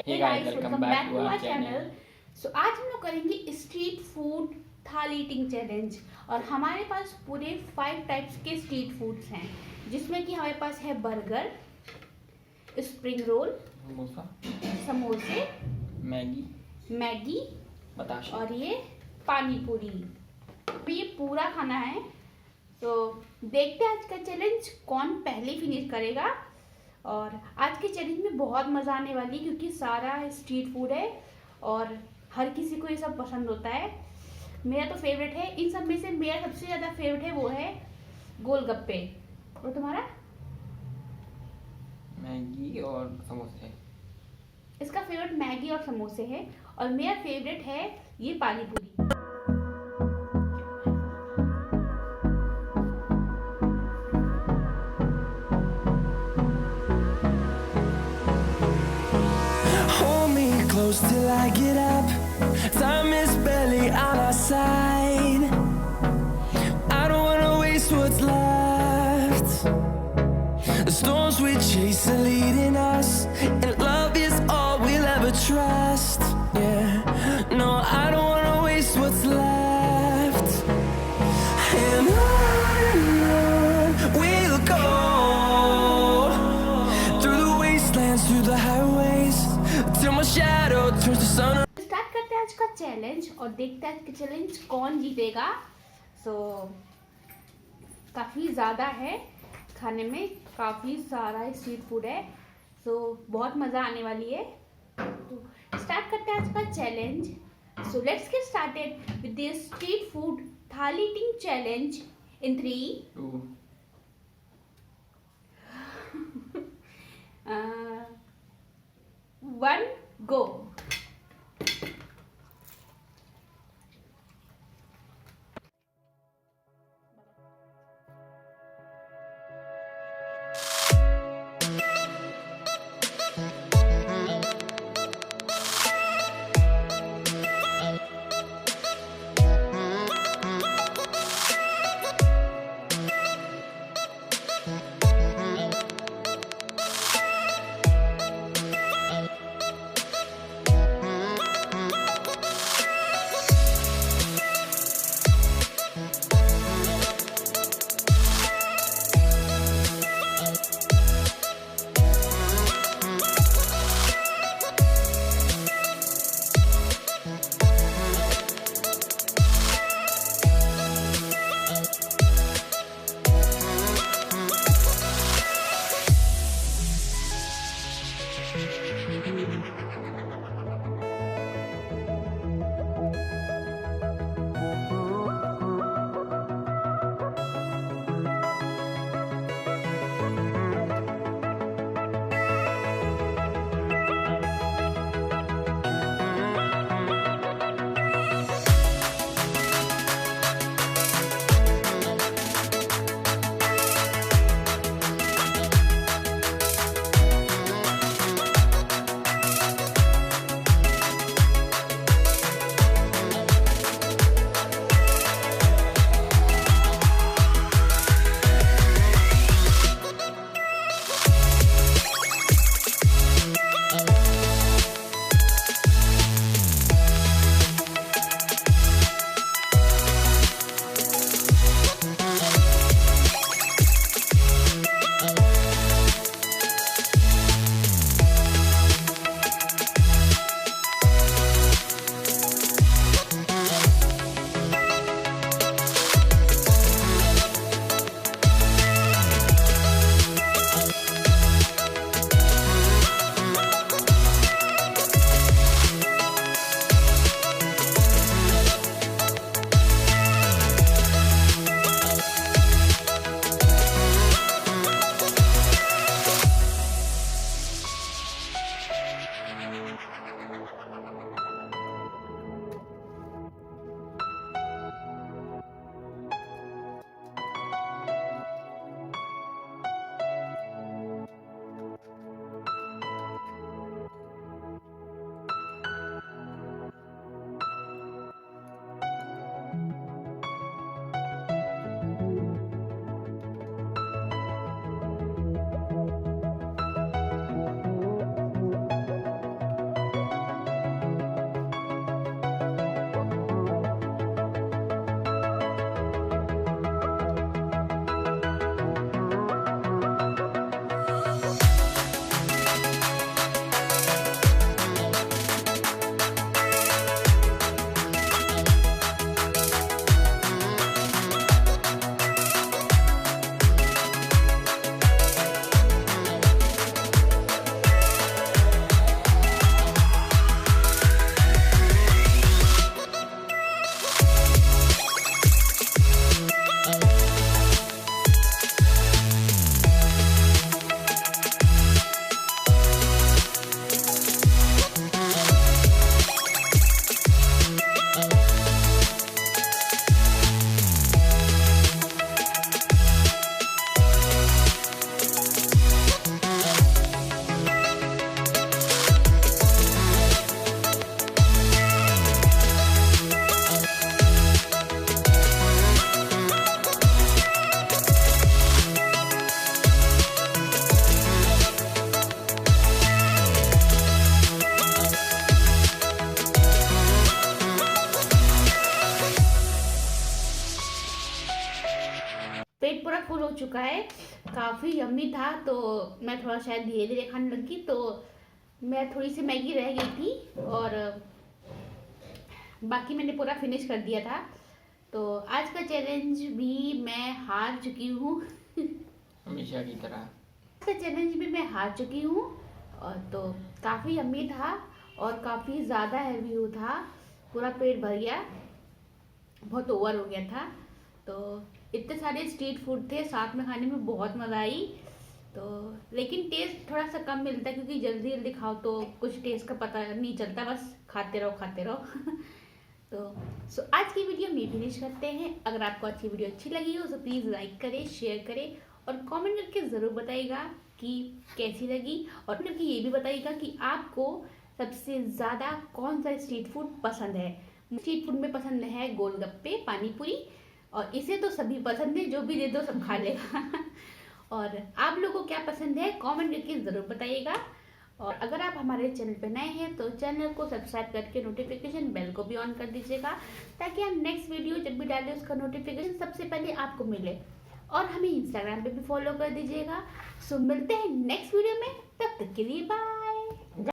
Hey guys, welcome back to our channel. So आज हम लोग करेंगे street food thali eating challenge. और हमारे पास पूरे 5 टाइप्स के स्ट्रीट फूड्स हैं, जिसमें कि हमारे पास है बर्गर, स्प्रिंग रोल, समोसे, मैगी बताशा और ये पानी पूरी। तो ये पूरा खाना है। तो देखते हैं आज का चैलेंज कौन पहले फिनिश करेगा। और आज के चैलेंज में बहुत मज़ा आने वाली है, क्योंकि सारा स्ट्रीट फूड है और हर किसी को ये सब पसंद होता है। मेरा तो फेवरेट है, इन सब में से मेरा सबसे ज़्यादा फेवरेट है वो है गोलगप्पे। और तुम्हारा? मैगी और समोसे। इसका फेवरेट मैगी और समोसे है, और मेरा फेवरेट है ये पानी पूरी। Close till I get up. Time is barely on our side. I don't wanna waste what's left. The storms we chase are leading us, and love is all we'll ever trust. Yeah, no, I don't wanna waste what's left. And on we'll go, through the wastelands, through the highways, till my shadow turns to sun. Start करते हैं आज का challenge और देखते हैं आज का challenge कौन जीतेगा। सो काफ़ी ज़्यादा है, खाने में काफ़ी सारा स्ट्रीट फूड है। सो बहुत मज़ा आने वाली है। तो स्टार्ट करते हैं आज का challenge. So let's get started with the street food thali eating challenge in 3, 2, 1 go। चुका है, काफ़ी यम्मी था। तो मैं थोड़ा शायद धीरे धीरे खाने लगी, तो मैं थोड़ी सी मैगी रह गई थी और बाकी मैंने पूरा फिनिश कर दिया था। तो आज का चैलेंज भी मैं हार चुकी हूँ हमेशा की तरह। आज का चैलेंज भी मैं हार चुकी हूँ। और तो काफ़ी यम्मी था और काफ़ी ज़्यादा हैवी था, पूरा पेट भर गया, बहुत ओवर हो गया था। तो इतने सारे स्ट्रीट फूड थे, साथ में खाने में बहुत मज़ा आई। तो लेकिन टेस्ट थोड़ा सा कम मिलता है क्योंकि जल्दी जल्दी खाओ तो कुछ टेस्ट का पता नहीं चलता, बस खाते रहो तो आज की वीडियो में फिनिश करते हैं। अगर आपको अच्छी वीडियो अच्छी लगी हो तो प्लीज़ लाइक करें, शेयर करें और कमेंट करके ज़रूर बताइएगा कि कैसी लगी। और करके ये भी बताइएगा कि आपको सबसे ज़्यादा कौन सा स्ट्रीट फूड पसंद है। स्ट्रीट फूड में पसंद है गोलगप्पे, पानी पूरी, और इसे तो सभी पसंद है, जो भी दे दो सब खा लेगा और आप लोगों को क्या पसंद है कमेंट करके ज़रूर बताइएगा। और अगर आप हमारे चैनल पर नए हैं तो चैनल को सब्सक्राइब करके नोटिफिकेशन बेल को भी ऑन कर दीजिएगा, ताकि हम नेक्स्ट वीडियो जब भी डालें उसका नोटिफिकेशन सबसे पहले आपको मिले। और हमें इंस्टाग्राम पे भी फॉलो कर दीजिएगा। सो मिलते हैं नेक्स्ट वीडियो में, तब तक के लिए बाय।